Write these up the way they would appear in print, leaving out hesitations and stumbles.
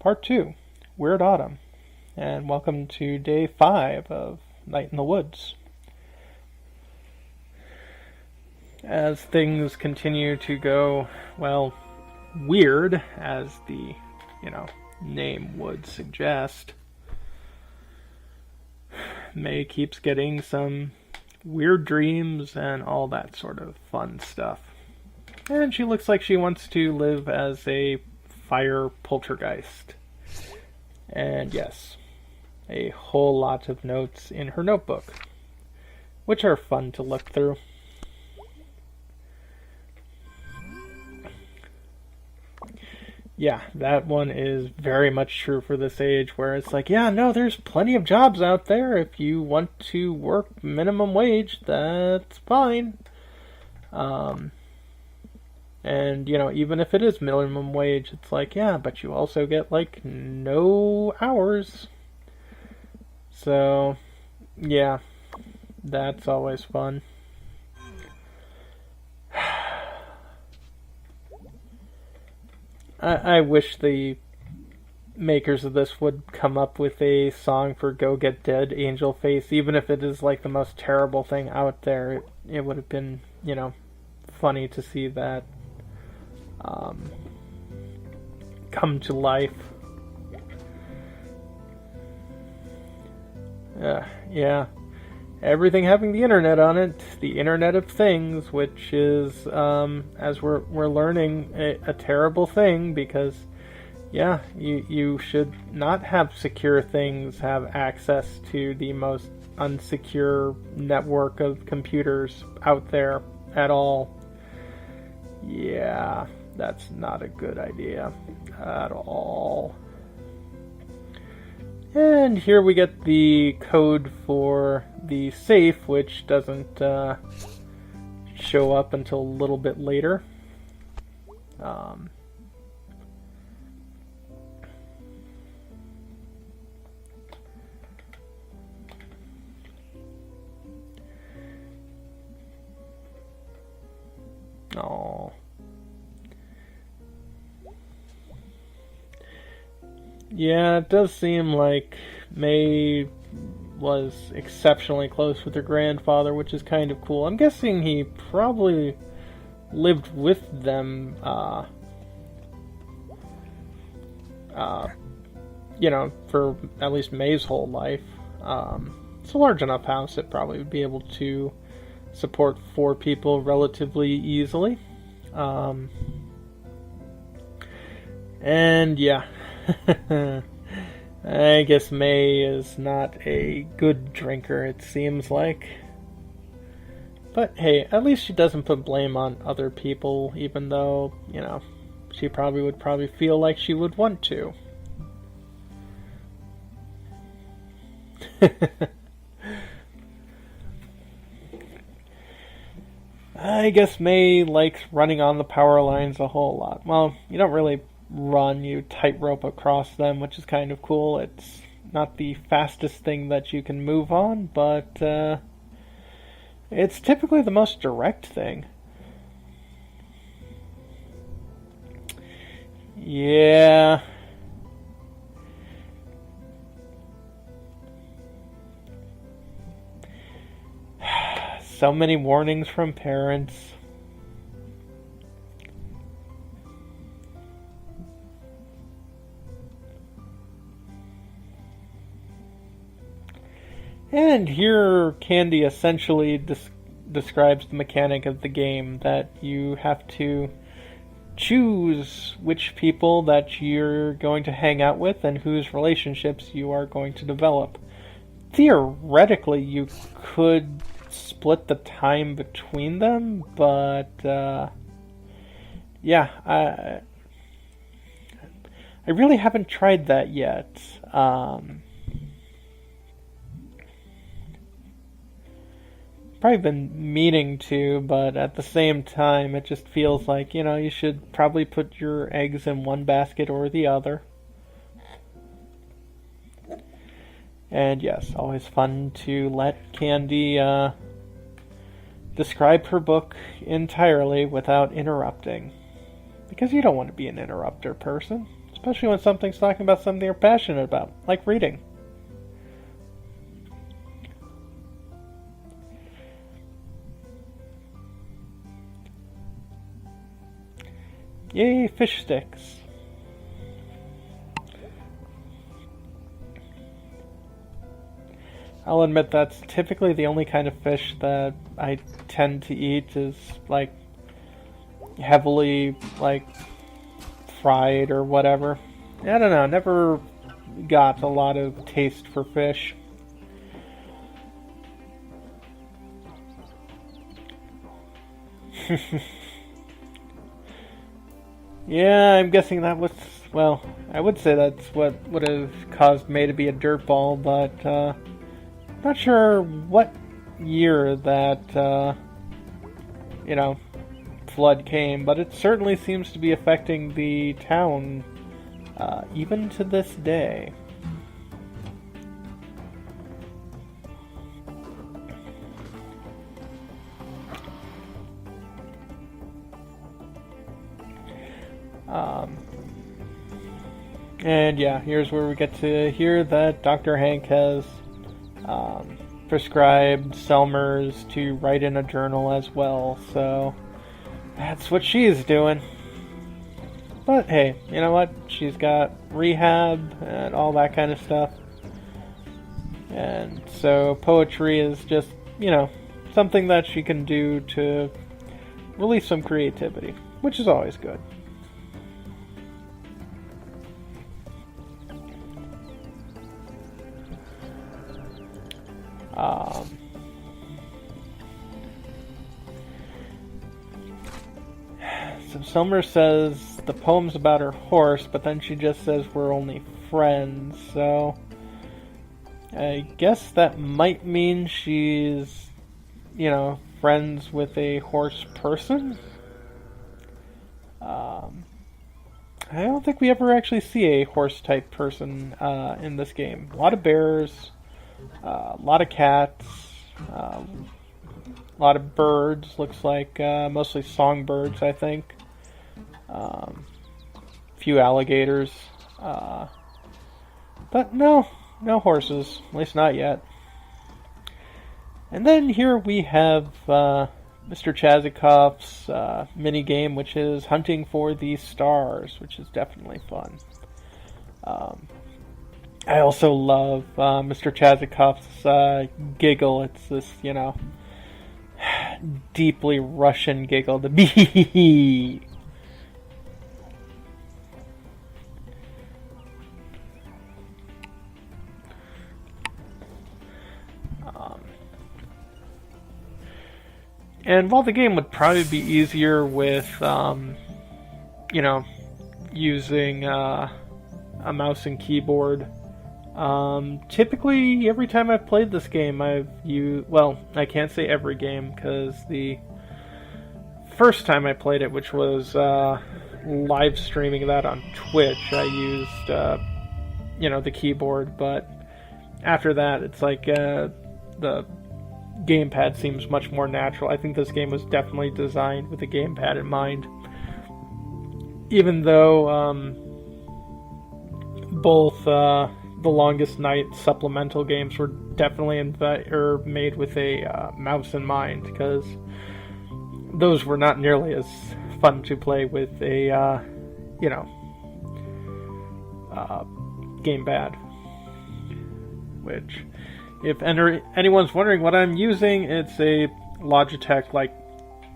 Part 2, Weird Autumn, and welcome to day 5 of Night in the Woods. As things continue to go, well, weird, as the, name would suggest, May keeps getting some weird dreams and all that sort of fun stuff. And she looks like she wants to live as a fire poltergeist. And yes, a whole lot of notes in her notebook, which are fun to look through. Yeah, that one is very much true for this age, where it's like, yeah, no, there's plenty of jobs out there. If you want to work minimum wage, that's fine. And, even if it is minimum wage, it's like, yeah, but you also get, no hours. So, yeah, that's always fun. I wish the makers of this would come up with a song for Go Get Dead, Angel Face, even if it is, the most terrible thing out there. It would have been, funny to see that come to life. Yeah. Everything having the internet on it, the Internet of Things, which is, as we're learning, a terrible thing, because, yeah, you should not have secure things have access to the most unsecure network of computers out there at all. Yeah, that's not a good idea at all. And here we get the code for the safe, which doesn't show up until a little bit later. Oh. Yeah, it does seem like May was exceptionally close with her grandfather, which is kind of cool. I'm guessing he probably lived with them, for at least May's whole life. It's a large enough house, it probably would be able to support 4 people relatively easily. And yeah. I guess May is not a good drinker, it seems like. But hey, at least she doesn't put blame on other people, even though, she would feel like she would want to. I guess May likes running on the power lines a whole lot. Well, you don't really run, you tightrope across them, which is kind of cool. It's not the fastest thing that you can move on, but it's typically the most direct thing. Yeah. So many warnings from parents. And here Candy essentially describes the mechanic of the game, that you have to choose which people that you're going to hang out with and whose relationships you are going to develop. Theoretically, you could split the time between them, but yeah, I really haven't tried that yet. Probably been meaning to, but at the same time, it just feels like, you should probably put your eggs in one basket or the other. And yes, always fun to let Candy describe her book entirely without interrupting. Because you don't want to be an interrupter person. especially when something's talking about something you're passionate about, like reading. Yay, fish sticks. I'll admit that's typically the only kind of fish that I tend to eat is like heavily like fried or whatever. I don't know, never got a lot of taste for fish. Yeah, I'm guessing that was, well, I would say that's what would have caused May to be a dirtball, but not sure what year that, flood came, but it certainly seems to be affecting the town, even to this day. And yeah, here's where we get to hear that Dr. Hank has prescribed Selmers to write in a journal as well, so that's what she's doing. But hey, you know what? She's got rehab and all that kind of stuff. And so poetry is just, something that she can do to release some creativity, which is always good. So Selmer says the poem's about her horse, but then she just says we're only friends, so I guess that might mean she's, friends with a horse person? I don't think we ever actually see a horse-type person in this game. A lot of bears, a lot of cats, a lot of birds, looks like mostly songbirds, I think. A few alligators. But no horses, at least not yet. And then here we have Mr. Chazakov's mini game, which is hunting for the stars, which is definitely fun. I also love Mr. Chazakov's giggle. It's this, deeply Russian giggle. The bee. And while the game would probably be easier with, using a mouse and keyboard, typically every time I've played this game, I can't say every game, because the first time I played it, which was live streaming that on Twitch, I used, the keyboard, but after that, it's like the gamepad seems much more natural. I think this game was definitely designed with a gamepad in mind. Even though both The Longest Night supplemental games were definitely made with a mouse in mind, because those were not nearly as fun to play with a, gamepad. Which, if anyone's wondering what I'm using, it's a Logitech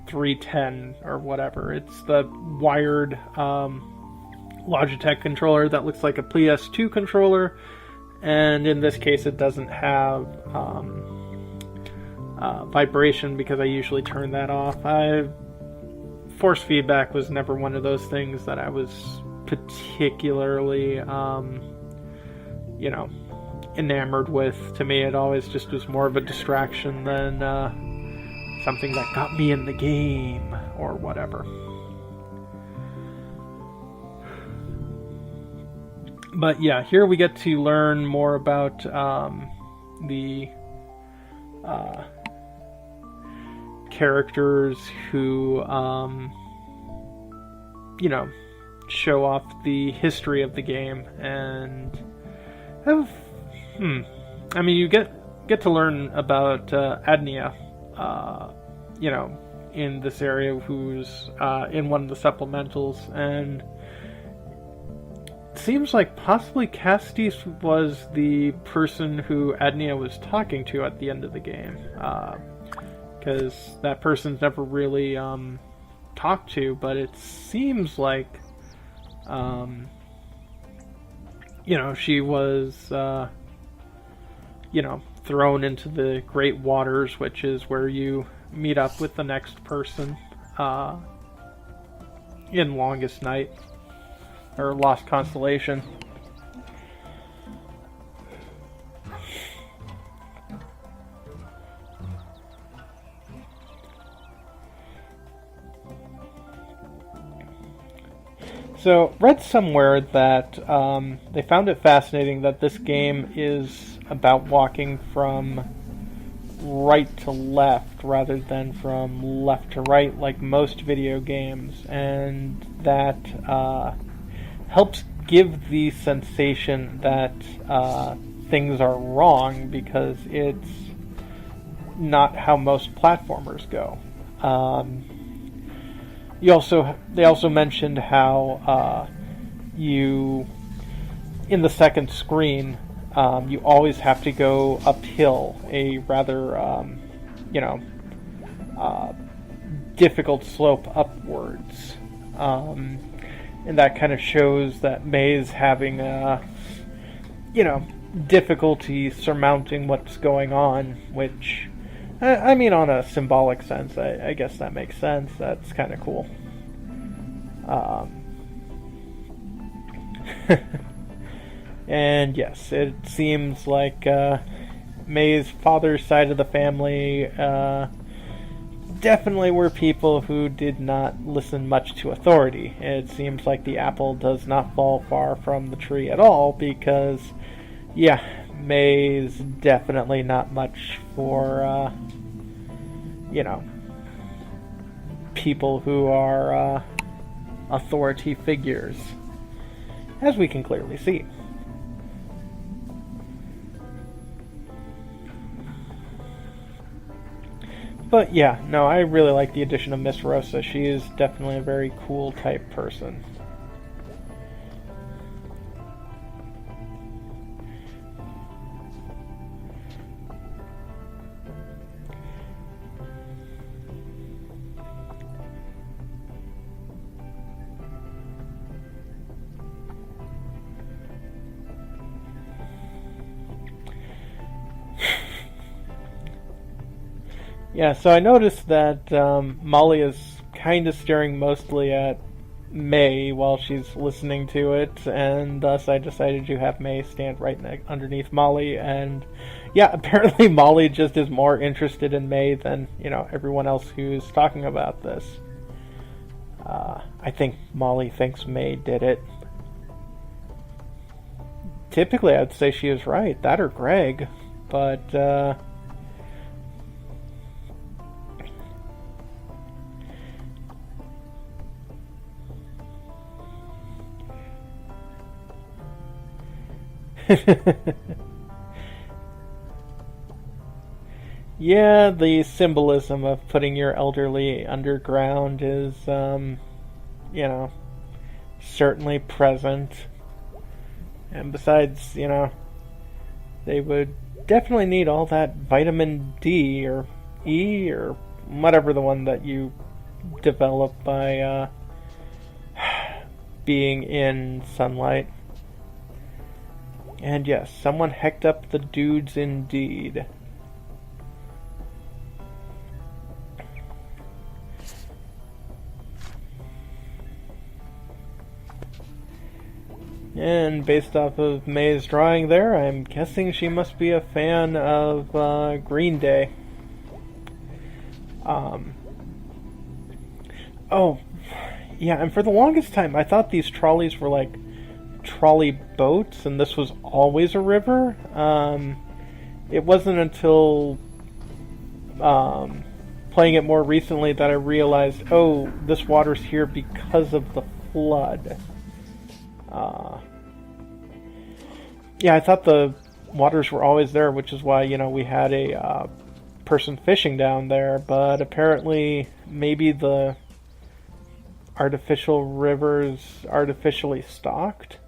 310 or whatever. It's the wired Logitech controller that looks like a PS2 controller, and in this case it doesn't have vibration because I usually turn that off. Force feedback was never one of those things that I was particularly, enamored with. To me, it always just was more of a distraction than something that got me in the game or whatever. But yeah, here we get to learn more about the characters who, show off the history of the game and have, I mean, you get to learn about Adnia, you know, in this area, who's in one of the supplementals, and it seems like possibly Castis was the person who Adnia was talking to at the end of the game, because that person's never really talked to, but it seems like, you know, she was, you know, thrown into the Great Waters, which is where you meet up with the next person in Longest Night, or Lost Constellation. So, read somewhere that they found it fascinating that this game is about walking from right to left rather than from left to right like most video games, and that helps give the sensation that things are wrong because it's not how most platformers go. They also mentioned how you, in the second screen, you always have to go uphill, a rather, you know, difficult slope upwards. And that kind of shows that May's having, you know, difficulty surmounting what's going on, which, I mean, on a symbolic sense, I guess that makes sense. That's kind of cool. And yes, it seems like May's father's side of the family definitely were people who did not listen much to authority. It seems like the apple does not fall far from the tree at all, because, yeah, May's definitely not much for, you know, people who are authority figures, as we can clearly see. But yeah, no, I really like the addition of Miss Rosa. She is definitely a very cool type person. Yeah, so I noticed that Molly is kind of staring mostly at May while she's listening to it, and thus I decided to have May stand right underneath Molly, and yeah, apparently Molly just is more interested in May than, you know, everyone else who's talking about this. I think Molly thinks May did it. Typically, I'd say she is right, that or Greg, but, yeah, the symbolism of putting your elderly underground is, you know, certainly present. And besides, you know, they would definitely need all that vitamin D or E or whatever the one that you develop by being in sunlight. And yes, someone hecked up the dudes indeed. And based off of May's drawing there, I'm guessing she must be a fan of Green Day. Oh, yeah, and for the longest time, I thought these trolleys were like trolley boats, and this was always a river. It wasn't until playing it more recently that I realized, oh, this water's here because of the flood. Uh, yeah, I thought the waters were always there, which is why, we had a person fishing down there, but apparently maybe the artificial river's artificially stocked.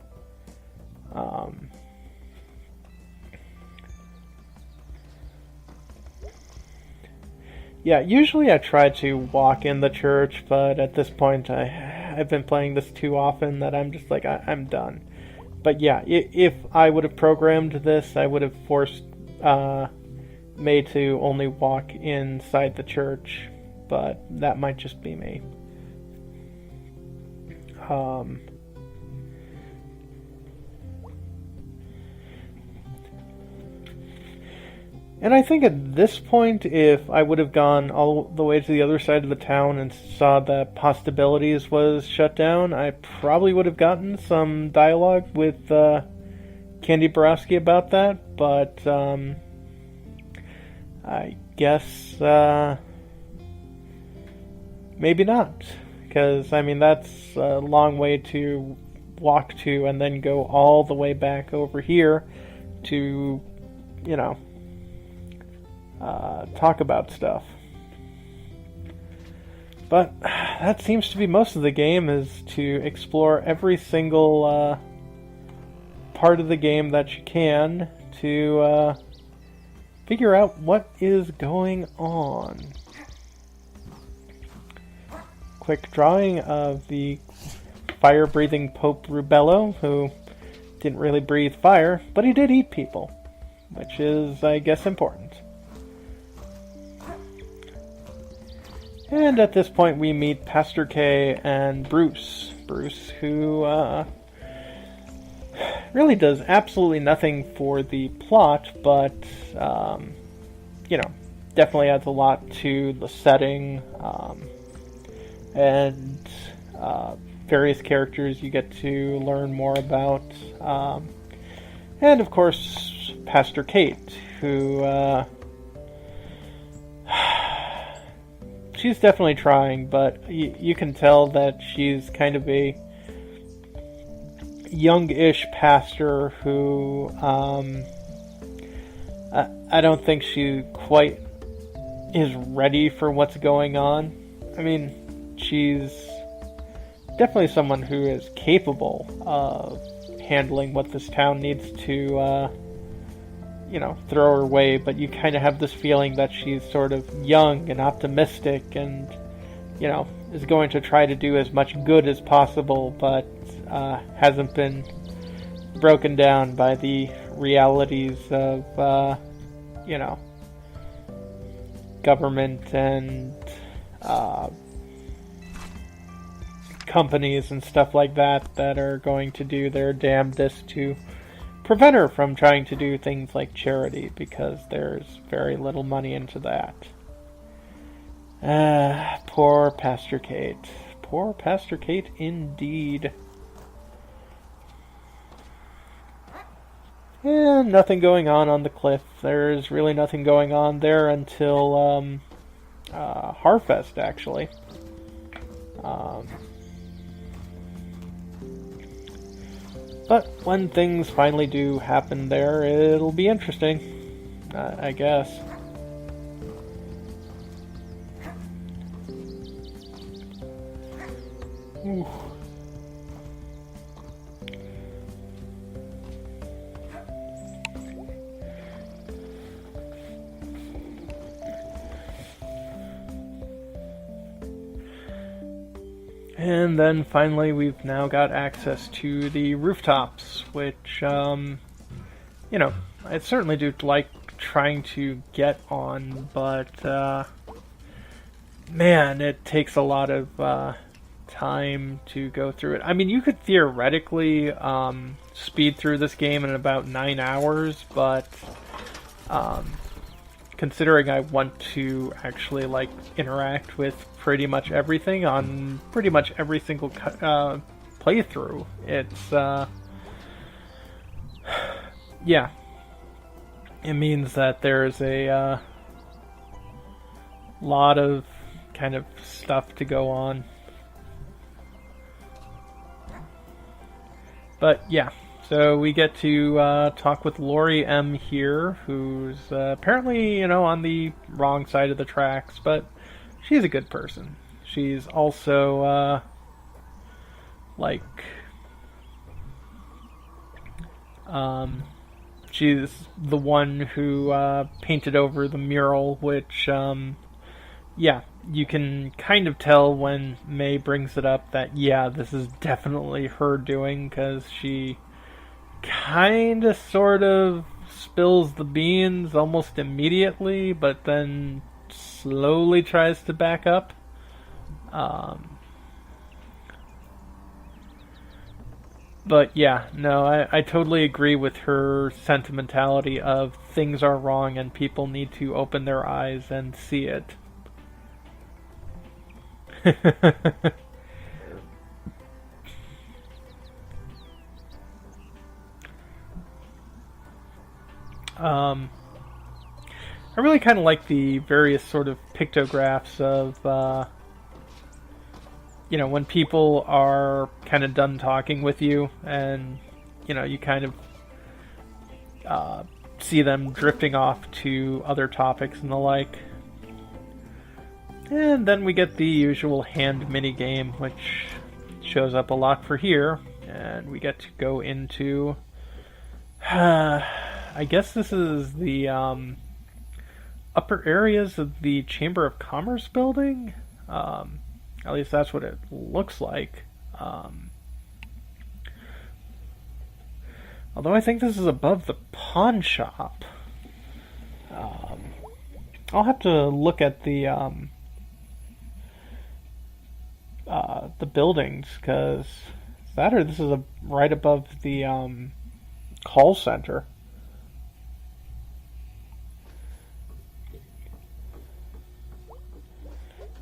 Yeah, usually I try to walk in the church, but at this point I've been playing this too often that I'm just like, I'm done. But yeah, if I would have programmed this, I would have forced May to only walk inside the church, but that might just be me. And I think at this point, if I would have gone all the way to the other side of the town and saw that Possibilities was shut down, I probably would have gotten some dialogue with Candy Borowski about that, but I guess maybe not. Because, that's a long way to walk to and then go all the way back over here to, talk about stuff. But that seems to be most of the game, is to explore every single part of the game that you can to figure out what is going on. Quick drawing of the fire-breathing Pope Rubello, who didn't really breathe fire, but he did eat people, which is, I guess, important. And at this point we meet Pastor K and Bruce. Bruce, who really does absolutely nothing for the plot, but, definitely adds a lot to the setting, and various characters you get to learn more about. And, of course, Pastor Kate, who she's definitely trying, but you can tell that she's kind of a young-ish pastor who I don't think she quite is ready for what's going on. She's definitely someone who is capable of handling what this town needs to throw her way, but you kind of have this feeling that she's sort of young and optimistic and, is going to try to do as much good as possible, but hasn't been broken down by the realities of, government and companies and stuff like that are going to do their damnedest to prevent her from trying to do things like charity, because there's very little money into that. Poor Pastor Kate. Poor Pastor Kate indeed. And nothing going on the cliff. There's really nothing going on there until Harfest, actually. But when things finally do happen there, it'll be interesting, I guess. Ooh. And then finally we've now got access to the rooftops, which, I certainly do like trying to get on, but, man, it takes a lot of time to go through it. You could theoretically speed through this game in about 9 hours, but considering I want to actually interact with pretty much everything on pretty much every single playthrough, it's yeah, it means that there's a lot of kind of stuff to go on. But yeah, so we get to talk with Lori M here, who's apparently, on the wrong side of the tracks, but she's a good person. She's also, like, she's the one who painted over the mural, which, yeah, you can kind of tell when May brings it up that, yeah, this is definitely her doing, because she kind of sort of spills the beans almost immediately, but then slowly tries to back up. But yeah, no, I totally agree with her sentimentality of things are wrong and people need to open their eyes and see it. I really kind of like the various sort of pictographs of, when people are kind of done talking with you and, you kind of see them drifting off to other topics and the like. And then we get the usual hand mini game, which shows up a lot for here, and we get to go into, I guess this is the upper areas of the Chamber of Commerce building. At least that's what it looks like. Although I think this is above the pawn shop. I'll have to look at the buildings, because that or this is right above the call center.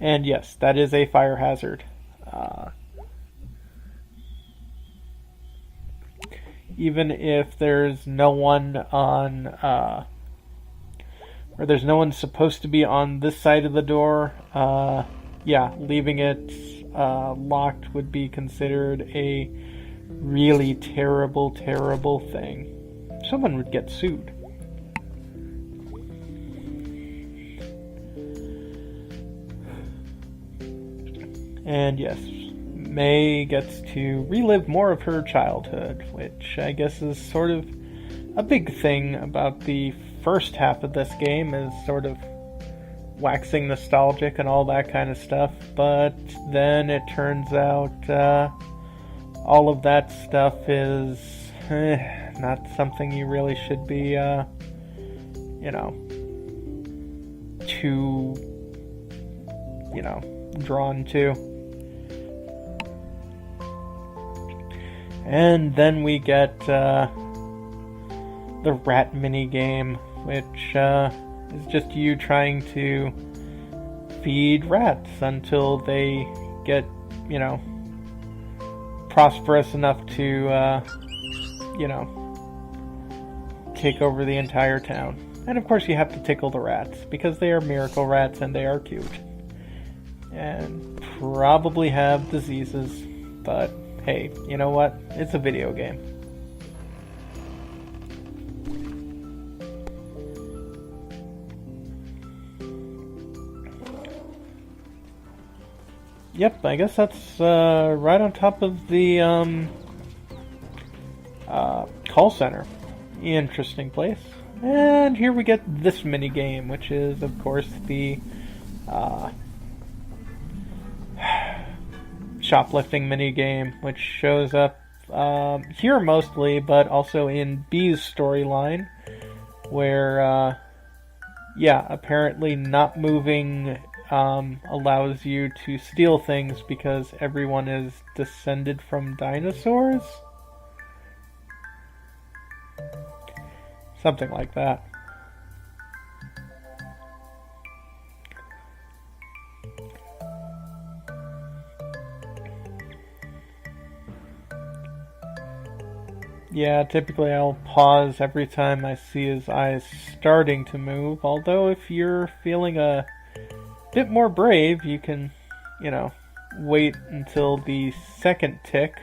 And yes, that is a fire hazard. Even if there's no one on, or there's no one supposed to be on this side of the door, yeah, leaving it locked would be considered a really terrible, terrible thing. Someone would get sued. And yes, May gets to relive more of her childhood, which I guess is sort of a big thing about the first half of this game, is sort of waxing nostalgic and all that kind of stuff. But then it turns out all of that stuff is not something you really should be, too, drawn to. And then we get the rat mini game, which is just you trying to feed rats until they get, prosperous enough to, take over the entire town. And of course you have to tickle the rats, because they are miracle rats and they are cute. And probably have diseases, but hey, you know what? It's a video game. Yep, I guess that's right on top of the call center. Interesting place. And here we get this mini game, which is, of course, the shoplifting mini game, which shows up here mostly, but also in B's storyline, where, apparently not moving allows you to steal things because everyone is descended from dinosaurs? Something like that. Yeah, typically I'll pause every time I see his eyes starting to move, although if you're feeling a bit more brave, you can, wait until the second tick.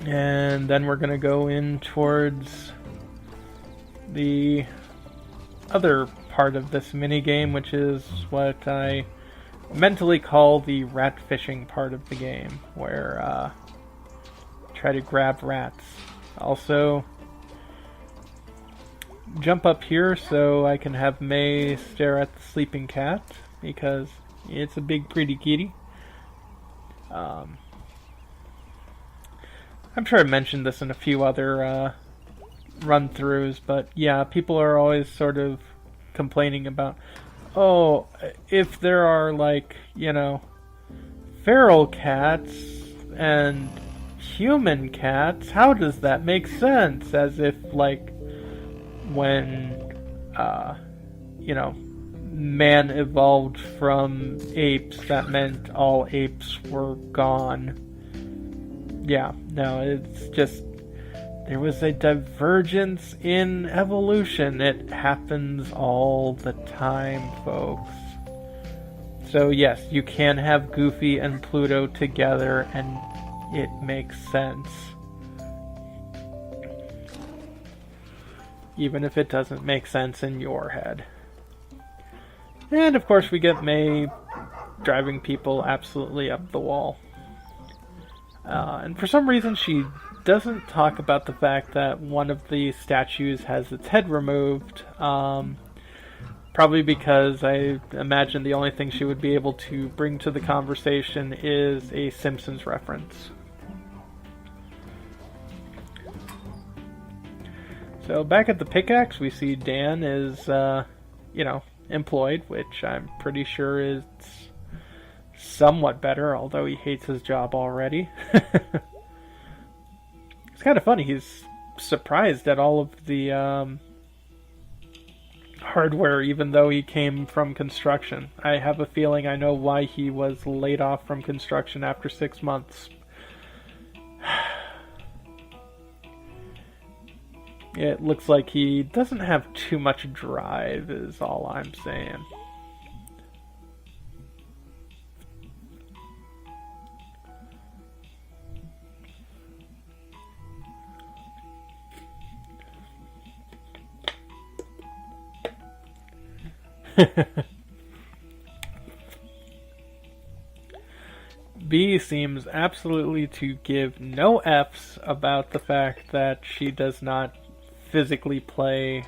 And then we're going to go in towards the other part of this mini game, which is what I mentally call the rat fishing part of the game, where try to grab rats. Also, jump up here so I can have May stare at the sleeping cat, because it's a big pretty kitty. I'm sure I mentioned this in a few other run-throughs, but yeah, people are always sort of complaining about, oh, if there are, like, you know, feral cats and human cats, how does that make sense? As if, like, when, you know, man evolved from apes, that meant all apes were gone. Yeah, no, it's just, there was a divergence in evolution. It happens all the time, folks. So yes, you can have Goofy and Pluto together and it makes sense. Even if it doesn't make sense in your head. And of course we get May driving people absolutely up the wall. And for some reason she doesn't talk about the fact that one of the statues has its head removed. Probably because I imagine the only thing she would be able to bring to the conversation is a Simpsons reference. So back at the pickaxe, we see Dan is, employed, which I'm pretty sure is somewhat better, although he hates his job already. It's kind of funny, he's surprised at all of the hardware, even though he came from construction. I have a feeling I know why he was laid off from construction after 6 months. It looks like he doesn't have too much drive, is all I'm saying. B seems absolutely to give no F's about the fact that she does not physically play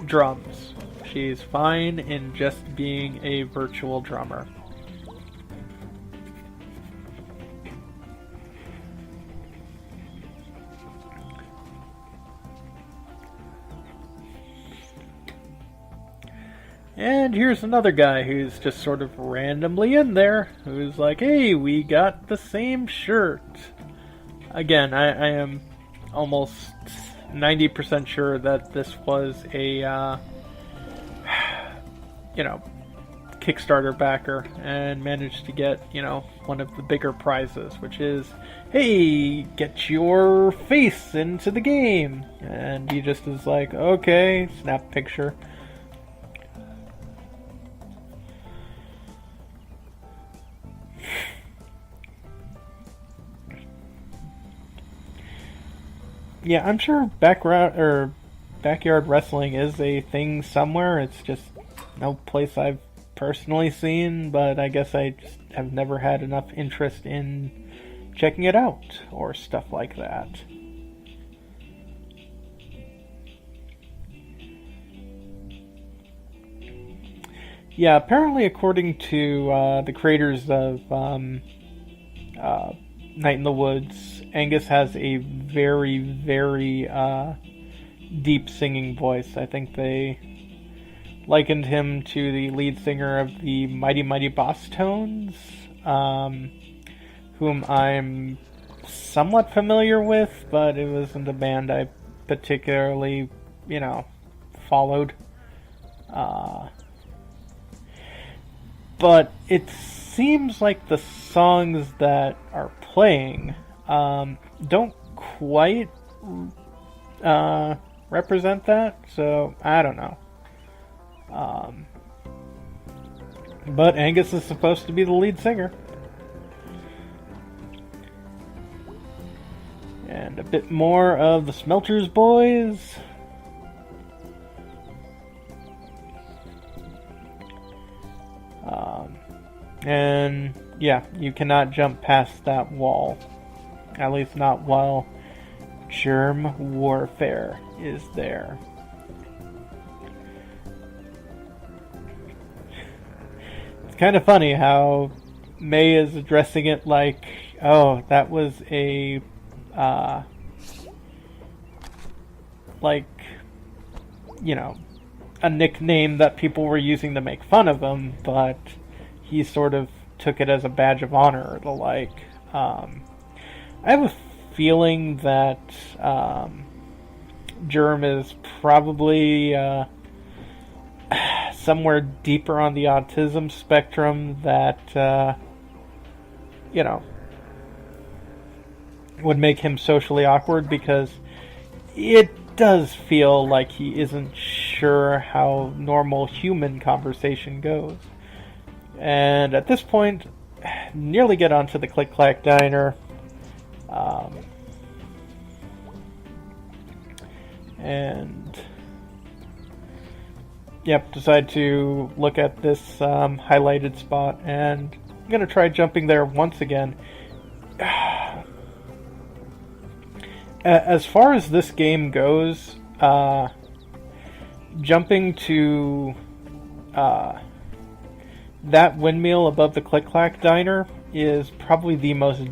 drums. She's fine in just being a virtual drummer. And here's another guy who's just sort of randomly in there, who's like, hey, we got the same shirt. Again, I am almost 90% sure that this was a, Kickstarter backer and managed to get, one of the bigger prizes, which is, hey, get your face into the game. And he just is like, okay, snap picture. Yeah, I'm sure backyard wrestling is a thing somewhere. It's just no place I've personally seen, but I guess I just have never had enough interest in checking it out or stuff like that. Yeah, apparently according to the creators of Night in the Woods, Angus has a very, very deep singing voice. I think they likened him to the lead singer of the Mighty Mighty Boss Tones, whom I'm somewhat familiar with, but it wasn't a band I particularly, followed. But it seems like the songs that are playing don't quite represent that, so I don't know. But Angus is supposed to be the lead singer. a bit more of the Smelters boys. And yeah, you cannot jump past that wall. At least not while germ warfare is there. It's kind of funny how May is addressing it like, oh, that was a, like, you know, a nickname that people were using to make fun of him, but he sort of took it as a badge of honor or the like. I have a feeling that Germ is probably somewhere deeper on the autism spectrum that, you know, would make him socially awkward, because it does feel like he isn't sure how normal human conversation goes. And at this point, nearly get onto the Click Clack Diner. And yep, decide to look at this highlighted spot, and I'm going to try jumping there once again. As far as this game goes, jumping to that windmill above the Click Clack Diner is probably the most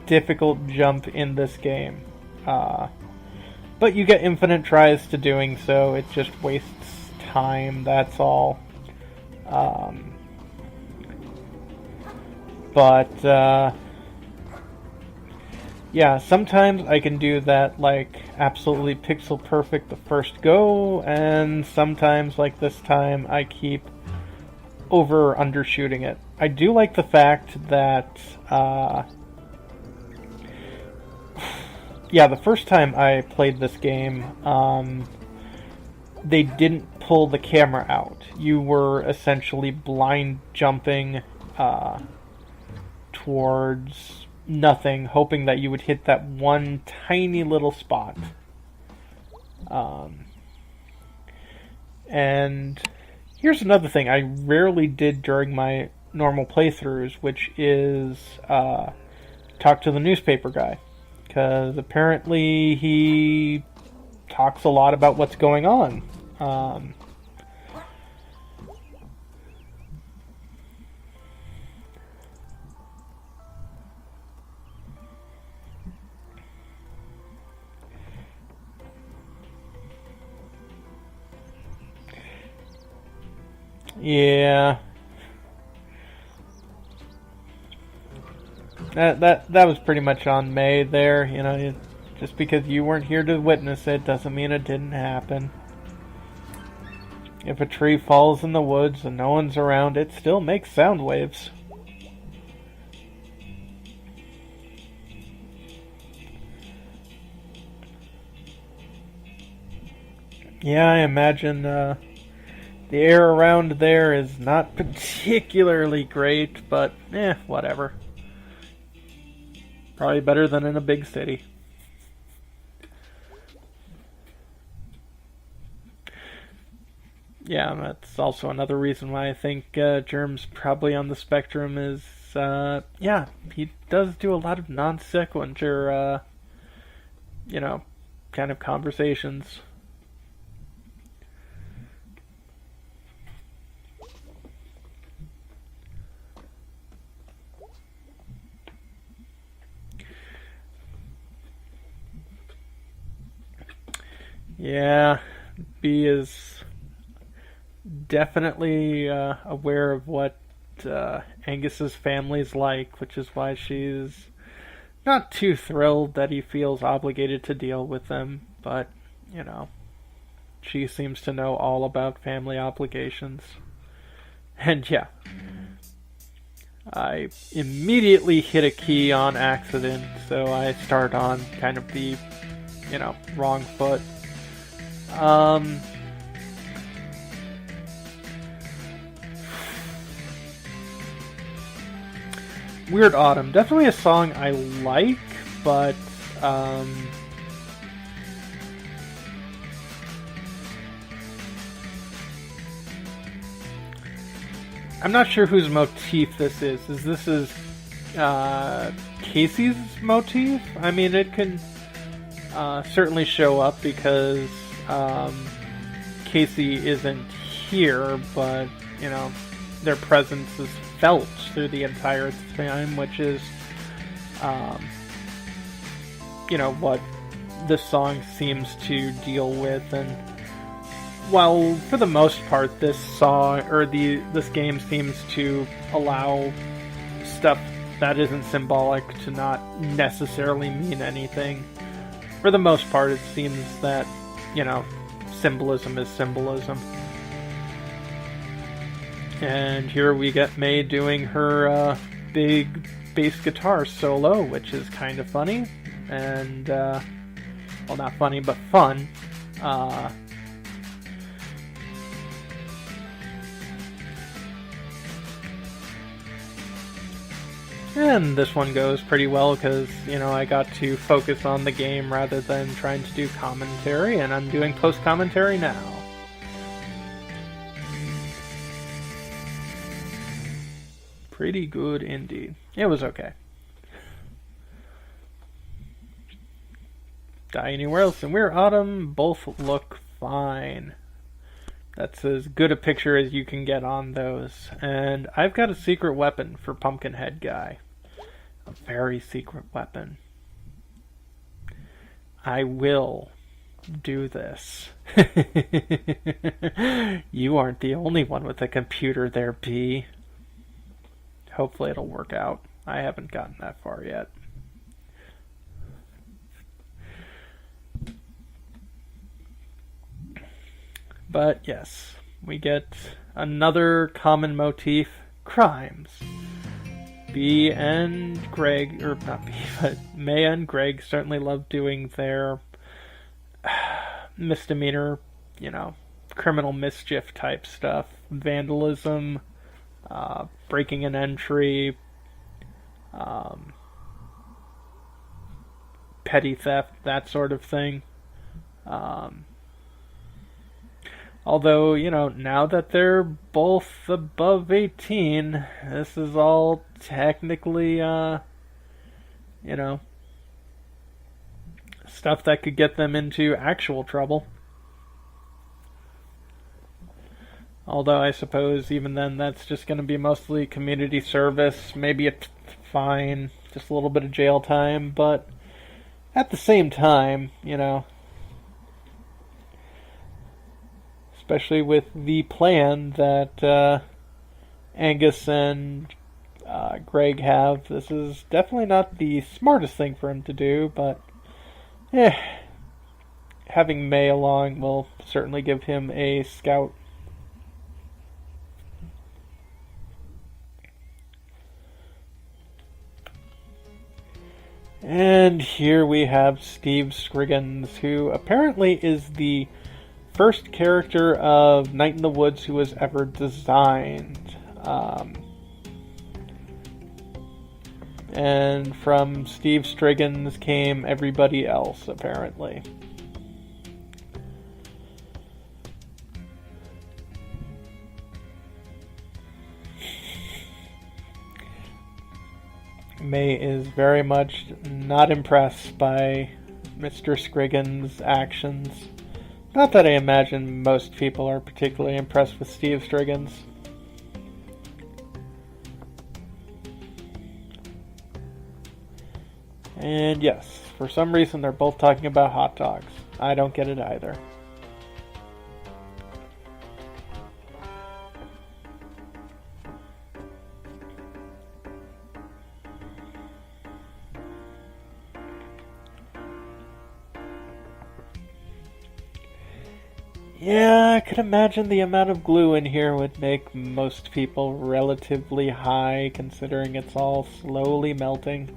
difficult jump in this game. But you get infinite tries to doing so, it just wastes time, that's all. Yeah, sometimes I can do that, like, absolutely pixel perfect the first go, and sometimes, like this time, I keep over or undershooting it. I do like the fact that, yeah, the first time I played this game, they didn't pull the camera out. You were essentially blind jumping towards nothing, hoping that you would hit that one tiny little spot. And here's another thing I rarely did during my normal playthroughs, which is talk to the newspaper guy. Because apparently he talks a lot about what's going on. Yeah. That was pretty much on May there, you know, just because you weren't here to witness it doesn't mean it didn't happen. If a tree falls in the woods and no one's around, it still makes sound waves. Yeah, I imagine the air around there is not particularly great, but whatever. Probably better than in a big city. Yeah, that's also another reason why I think Germ's probably on the spectrum is, yeah, he does do a lot of non sequitur, you know, kind of conversations. Yeah, B is definitely aware of what Angus's family's like, which is why she's not too thrilled that he feels obligated to deal with them, but, you know, she seems to know all about family obligations. And yeah, I immediately hit a key on accident, so I start on kind of the, you know, wrong foot. Weird Autumn. Definitely a song I like, but I'm not sure whose motif this is. Casey's motif? I mean, it can certainly show up because Casey isn't here, but, their presence is felt through the entire time, which is, what this song seems to deal with. And while for the most part this game seems to allow stuff that isn't symbolic to not necessarily mean anything, for the most part it seems that, symbolism is symbolism. And here we get May doing her big bass guitar solo, which is kind of funny, and, well, not funny, but fun. And this one goes pretty well because, I got to focus on the game rather than trying to do commentary, and I'm doing post-commentary now. Pretty good indeed. It was okay. Die Anywhere Else and We're Autumn both look fine. That's as good a picture as you can get on those. And I've got a secret weapon for Pumpkinhead Guy. A very secret weapon. I will do this. You aren't the only one with a computer there, B. Hopefully it'll work out. I haven't gotten that far yet. But yes, we get another common motif, crimes. B and Greg, or not B, but May and Greg certainly love doing their misdemeanor, criminal mischief type stuff. Vandalism, breaking an entry, petty theft, that sort of thing. Although, now that they're both above 18, this is all technically, stuff that could get them into actual trouble. Although I suppose even then that's just going to be mostly community service, maybe a fine, just a little bit of jail time, but at the same time, especially with the plan that Angus and Greg have, this is definitely not the smartest thing for him to do, but having May along will certainly give him a scout. And here we have Steve Scriggins, who apparently is the first character of Night in the Woods who was ever designed. And from Steve Scriggins came everybody else, apparently. May is very much not impressed by Mr. Scriggins' actions. Not that I imagine most people are particularly impressed with Steve Scriggins. And yes, for some reason they're both talking about hot dogs. I don't get it either. Yeah, I could imagine the amount of glue in here would make most people relatively high, considering it's all slowly melting.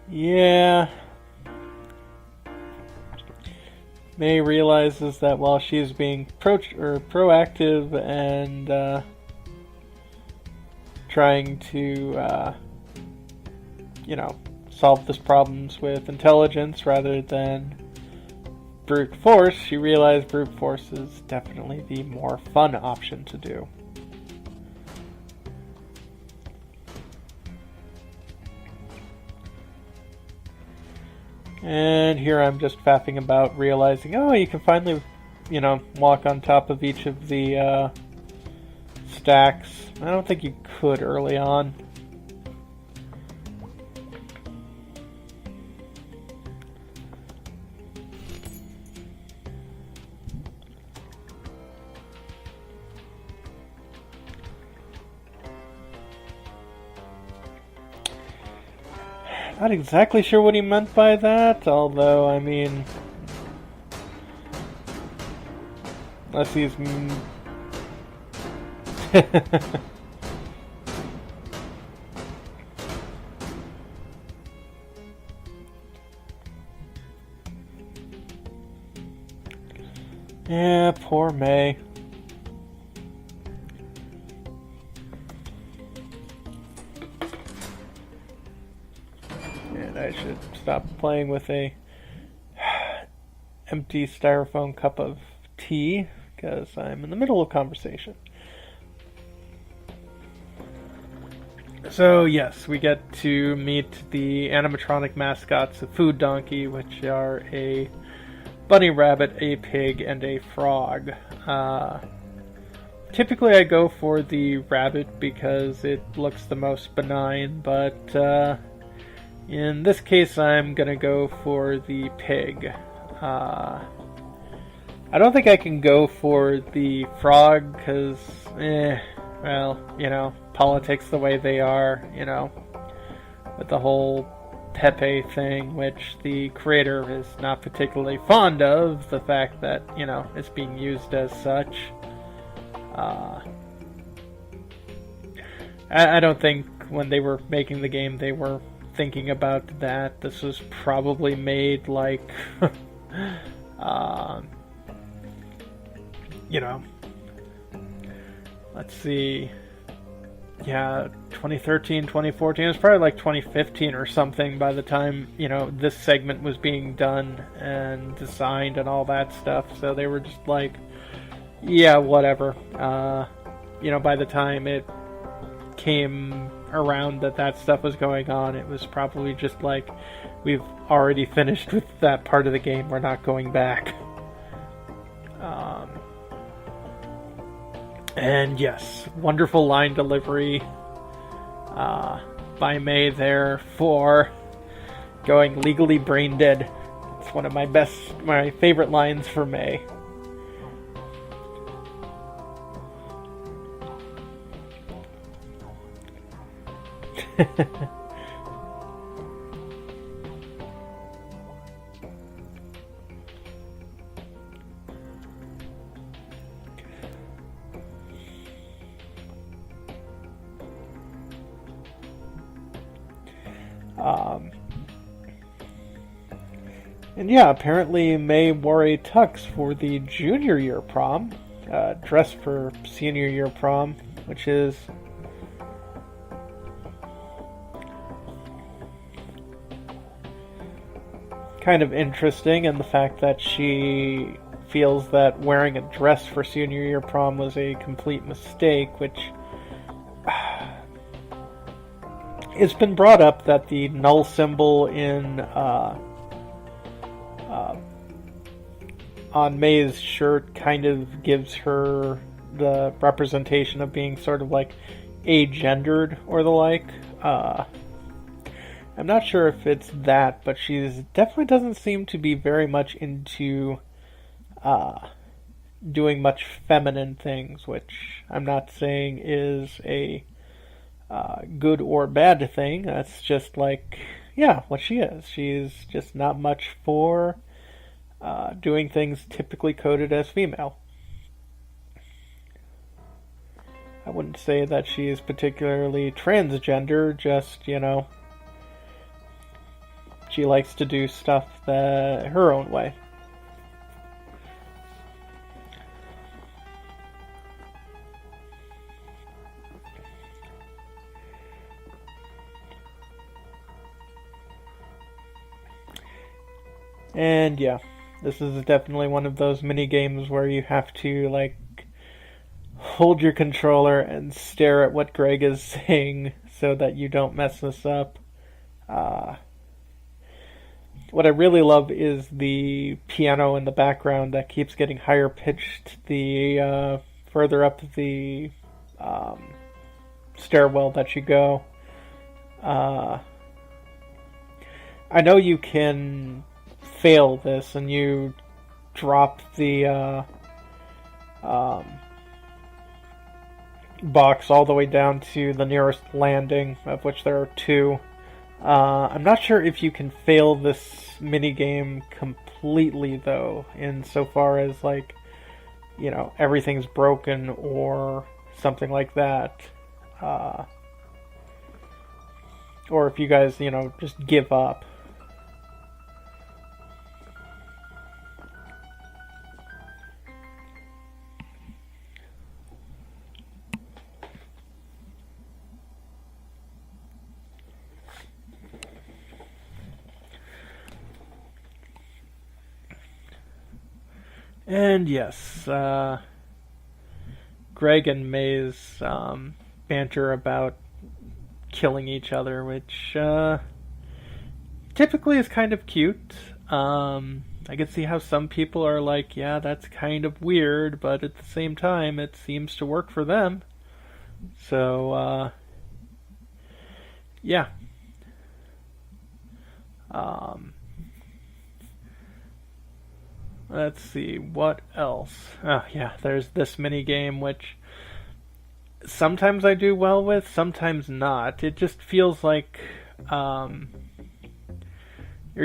Yeah. May realizes that while she's being proactive and trying to, solve this problems with intelligence rather than brute force, she realized brute force is definitely the more fun option to do. And here I'm just faffing about, realizing, oh, you can finally, walk on top of each of the stacks. I don't think you could early on. Not exactly sure what he meant by that, although, I mean, unless he's... Yeah, poor May. And I should stop playing with a empty styrofoam cup of tea, because I'm in the middle of conversation. So yes, we get to meet the animatronic mascots of Food Donkey, which are a bunny rabbit, a pig, and a frog. Typically I go for the rabbit because it looks the most benign, but in this case I'm gonna go for the pig. I don't think I can go for the frog because, politics the way they are, with the whole Pepe thing, which the creator is not particularly fond of, the fact that, it's being used as such. I don't think when they were making the game they were thinking about that. This was probably made like, let's see, 2013, 2014, it was probably like 2015 or something by the time, this segment was being done and designed and all that stuff, so they were just like, yeah, whatever. By the time it came around that stuff was going on, it was probably just like, we've already finished with that part of the game, we're not going back. And yes, wonderful line delivery by May there for going legally brain dead. It's one of my favorite lines for May. And yeah, apparently May wore a tux for the junior year prom, dressed for senior year prom, which is kind of interesting, and the fact that she feels that wearing a dress for senior year prom was a complete mistake, which it's been brought up that the null symbol on May's shirt kind of gives her the representation of being sort of like agendered or the like. I'm not sure if it's that, but she's definitely doesn't seem to be very much into doing much feminine things, which I'm not saying is a good or bad thing. That's just like, yeah, what she is. She's just not much for doing things typically coded as female. wouldn't say that she is particularly transgender, just, she likes to do stuff her own way. And yeah, this is definitely one of those mini games where you have to, like, hold your controller and stare at what Greg is saying so that you don't mess this up. What I really love is the piano in the background that keeps getting higher pitched the further up the stairwell that you go. I know you can fail this and you drop the box all the way down to the nearest landing, of which there are two. I'm not sure if you can fail this minigame completely, though, insofar as, like, everything's broken or something like that. Or if you guys, just give up. And yes, Greg and May's banter about killing each other, which typically is kind of cute. I can see how some people are like, yeah, that's kind of weird, but at the same time, it seems to work for them. So, yeah. Let's see, what else? Oh, yeah, there's this mini game, which sometimes I do well with, sometimes not. It just feels like you're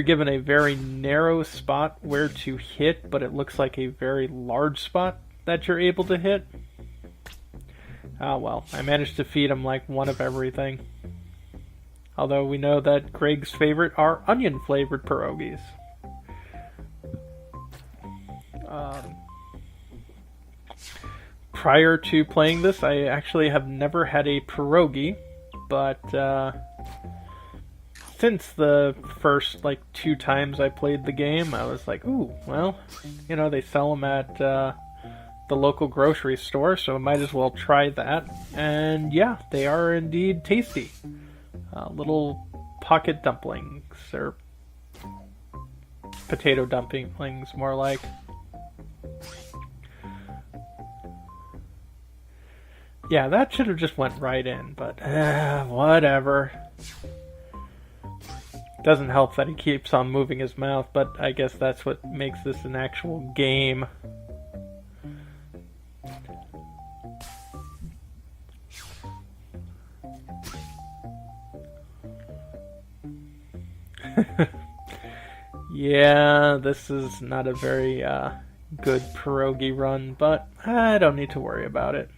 given a very narrow spot where to hit, but it looks like a very large spot that you're able to hit. Ah, well, I managed to feed him like one of everything. Although we know that Greg's favorite are onion-flavored pierogies. Prior to playing this, I actually have never had a pierogi, but since the first, 2 times I played the game, I was like, ooh, well, they sell them at the local grocery store, so I might as well try that. And yeah, they are indeed tasty. Little pocket dumplings, or potato dumplings, more like. Yeah, that should have just went right in, but whatever. Doesn't help that he keeps on moving his mouth, but I guess that's what makes this an actual game. Yeah, this is not a very good pierogi run, but I don't need to worry about it.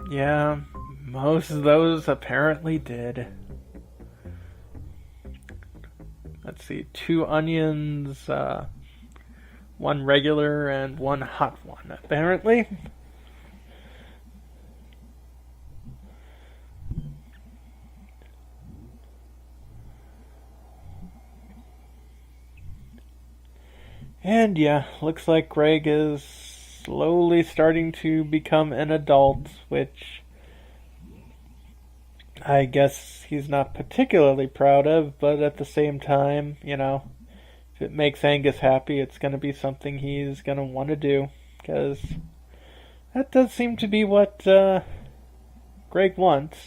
Yeah, most of those apparently did. Let's see, 2 onions, 1 regular, and 1 hot one, apparently. And yeah, looks like Greg is slowly starting to become an adult, which I guess he's not particularly proud of, but at the same time, if it makes Angus happy, it's going to be something he's going to want to do, because that does seem to be what Greg wants.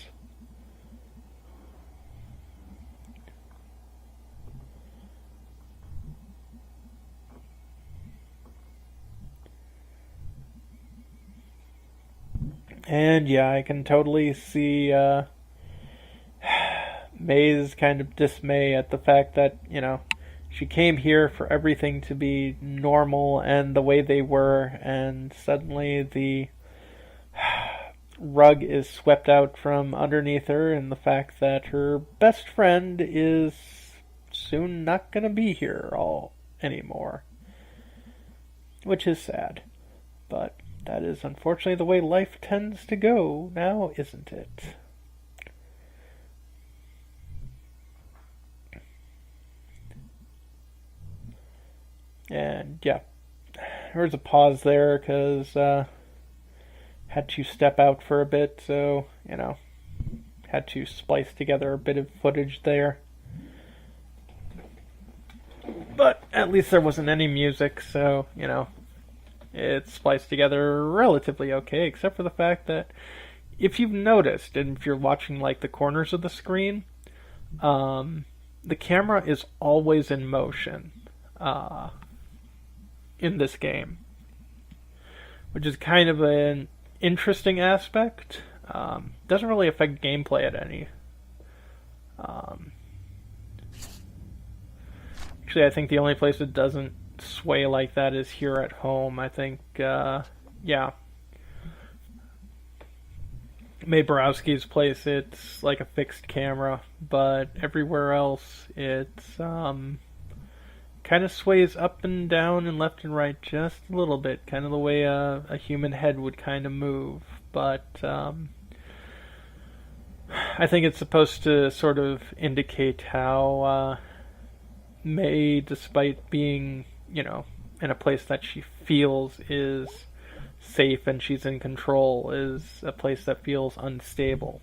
And yeah, I can totally see May's kind of dismay at the fact that, she came here for everything to be normal and the way they were, and suddenly the rug is swept out from underneath her, and the fact that her best friend is soon not going to be here all anymore. Which is sad. But that is unfortunately the way life tends to go now, isn't it? And yeah, there was a pause there because had to step out for a bit, so, had to splice together a bit of footage there. But at least there wasn't any music, so, it's spliced together relatively okay, except for the fact that if you've noticed, and if you're watching like the corners of the screen, the camera is always in motion in this game, which is kind of an interesting aspect. Doesn't really affect gameplay at any. Actually, I think the only place it doesn't sway like that is here at home. I think, Mae Borowski's place, it's like a fixed camera, but everywhere else, it's kind of sways up and down and left and right just a little bit, kind of the way a human head would kind of move. But I think it's supposed to sort of indicate how Mae, despite being, in a place that she feels is safe and she's in control, is a place that feels unstable.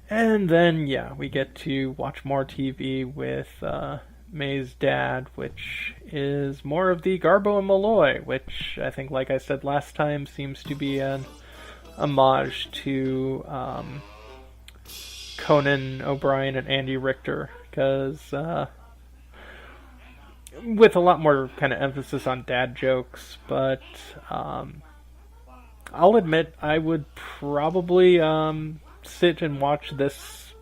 And then, we get to watch more TV with Mae's dad, which is more of the Garbo and Malloy, which I think, like I said last time, seems to be an homage to Conan O'Brien and Andy Richter, because with a lot more kind of emphasis on dad jokes, but I'll admit I would probably sit and watch this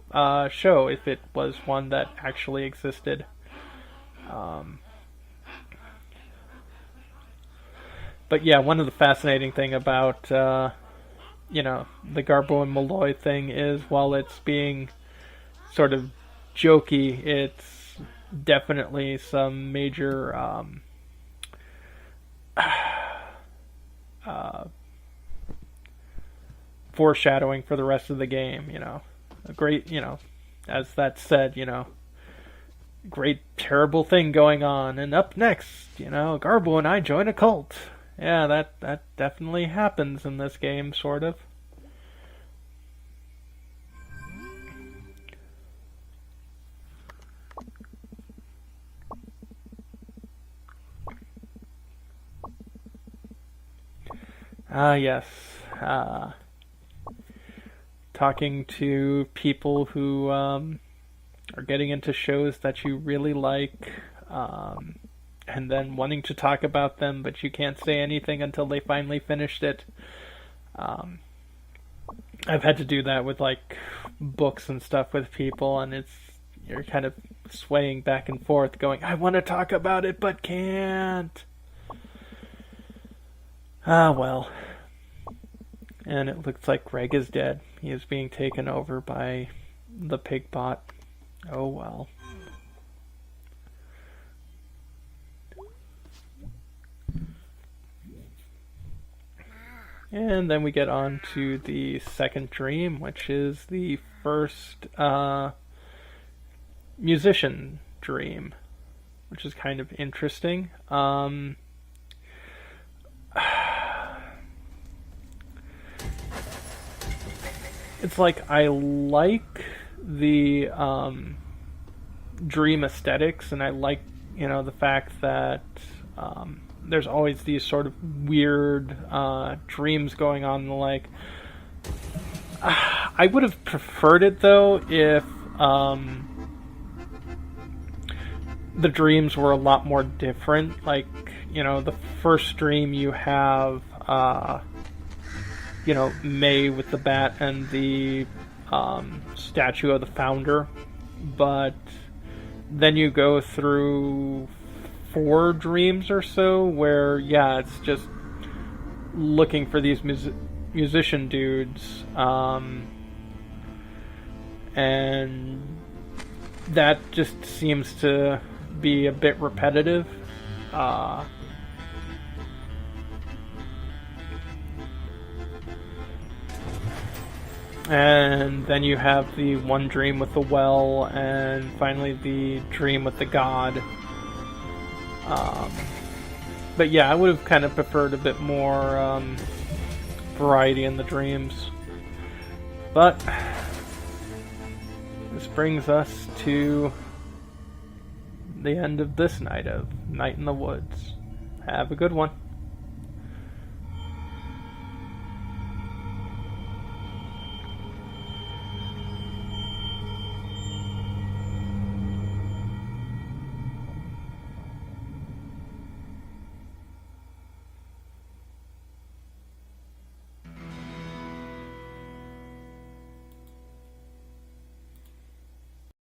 show if it was one that actually existed. But yeah, one of the fascinating thing about the Garbo and Malloy thing is, while it's being sort of jokey, it's definitely some major foreshadowing for the rest of the game. A great, as that said, great terrible thing going on, and up next, Garbo and I join a cult. Yeah, that definitely happens in this game, sort of. Yes. Talking to people who are getting into shows that you really like, and then wanting to talk about them, but you can't say anything until they finally finished it. I've had to do that with like books and stuff with people, and you're kind of swaying back and forth, going, I want to talk about it, but can't. Well. And it looks like Greg is dead. He is being taken over by the pig bot. Oh well. And then we get on to the second dream, which is the first musician dream, which is kind of interesting. It's like, I like the dream aesthetics, and I like, the fact that there's always these sort of weird dreams going on. Like, I would have preferred it, though, if the dreams were a lot more different. Like, the first dream you have Mae with the bat and the statue of the founder, but then you go through 4 dreams or so where, yeah, it's just looking for these musician dudes, and that just seems to be a bit repetitive. And then you have the one dream with the well, and finally the dream with the god. But yeah, I would have kind of preferred a bit more variety in the dreams. But this brings us to the end of this night of Night in the Woods. Have a good one.